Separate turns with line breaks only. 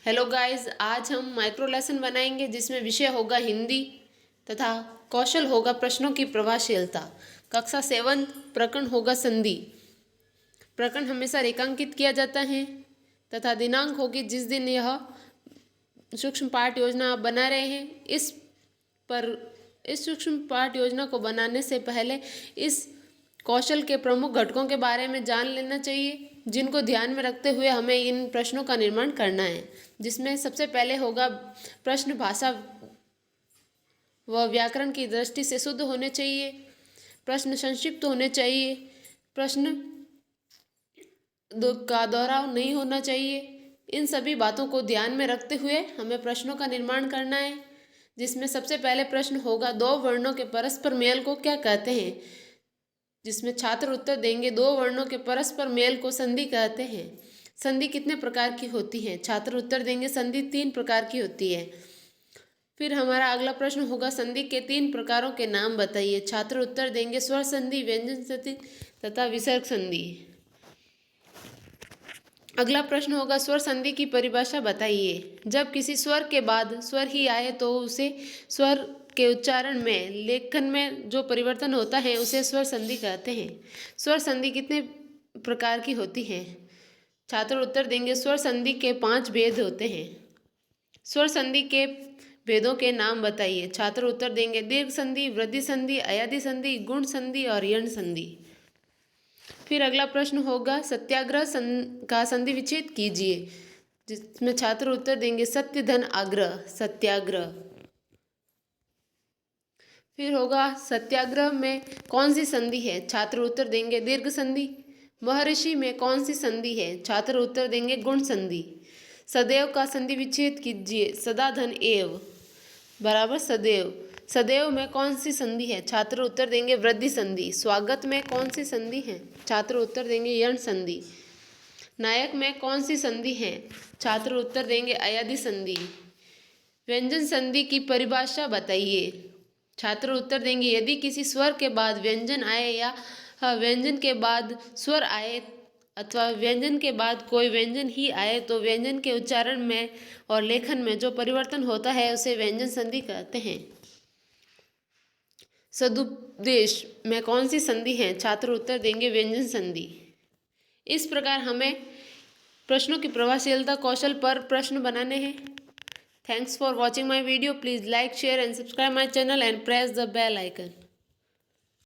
Hello guys, आज हम micro lesson बनाएंगे जिसमें विषय होगा हिंदी तथा कौशल होगा प्रश्नों की प्रभावशीलता। कक्षा 7 प्रकरण होगा संधि। प्रकरण हमेशा रेखांकित किया जाता है तथा दिनांक होगी जिस दिन यह सूक्ष्म पाठ योजना आप बना रहे हैं। इस सूक्ष्म पाठ योजना को बनाने से पहले इस कौशल के प्रमुख घटकों के बारे में जान लेना चाहिए, जिनको ध्यान में रखते हुए हमें इन प्रश्नों का निर्माण करना है। जिसमें सबसे पहले होगा प्रश्न भाषा व व्याकरण की दृष्टि से शुद्ध होने चाहिए, प्रश्न संक्षिप्त होने चाहिए, प्रश्न का दोहराव नहीं होना चाहिए। इन सभी बातों को ध्यान में रखते हुए हमें प्रश्नों का निर्माण करना है। जिसमें सबसे पहले प्रश्न होगा दो वर्णों के परस्पर मेल को क्या कहते हैं। जिसमें छात्र उत्तर देंगे दो वर्णों के परस्पर मेल को संधि कहते हैं। संधि कितने प्रकार की होती है? छात्र उत्तर देंगे संधि 3 प्रकार की होती है। फिर हमारा अगला प्रश्न होगा संधि के 3 प्रकारों के नाम बताइए। छात्र उत्तर देंगे स्वर संधि, व्यंजन संधि तथा विसर्ग संधि। अगला प्रश्न होगा स्वर संधि की परिभाषा बताइए। जब किसी स्वर के बाद स्वर ही आए तो उसे स्वर के उच्चारण में, लेखन में जो परिवर्तन होता है उसे स्वर संधि कहते हैं। स्वर संधि कितने प्रकार की होती है? छात्र उत्तर देंगे स्वर संधि के 5 भेद होते हैं। स्वर संधि के भेदों के नाम बताइए। छात्र उत्तर देंगे दीर्घ संधि, वृद्धि संधि, अयाधि संधि, गुण संधि और यण संधि। फिर अगला प्रश्न होगा सत्याग्रह का संधि विच्छेद कीजिए। जिसमें छात्र उत्तर देंगे सत्य धन आग्रह, सत्याग्रह। फिर होगा सत्याग्रह में कौन सी संधि है? छात्र उत्तर देंगे दीर्घ संधि। महर्षि में कौन सी संधि है? छात्र उत्तर देंगे गुण संधि। सदैव का संधि विच्छेद कीजिए। सदा धन एव बराबर सदैव। सदैव में कौन सी संधि है? छात्र उत्तर देंगे वृद्धि संधि। स्वागत में कौन सी संधि है? छात्र उत्तर देंगे यण संधि। नायक में कौन सी संधि है? छात्र उत्तर देंगे अयाधि संधि। व्यंजन संधि की परिभाषा बताइए। छात्र उत्तर देंगे यदि किसी स्वर के बाद व्यंजन आए या व्यंजन के बाद स्वर आए अथवा व्यंजन के बाद कोई व्यंजन ही आए तो व्यंजन के उच्चारण में और लेखन में जो परिवर्तन होता है उसे व्यंजन संधि कहते हैं। सदुपदेश में कौन सी संधि है? छात्र उत्तर देंगे व्यंजन संधि। इस प्रकार हमें प्रश्नों की प्रभावशीलता कौशल पर प्रश्न बनाने हैं। Thanks for watching my video. Please like, share and subscribe my channel and press the bell icon.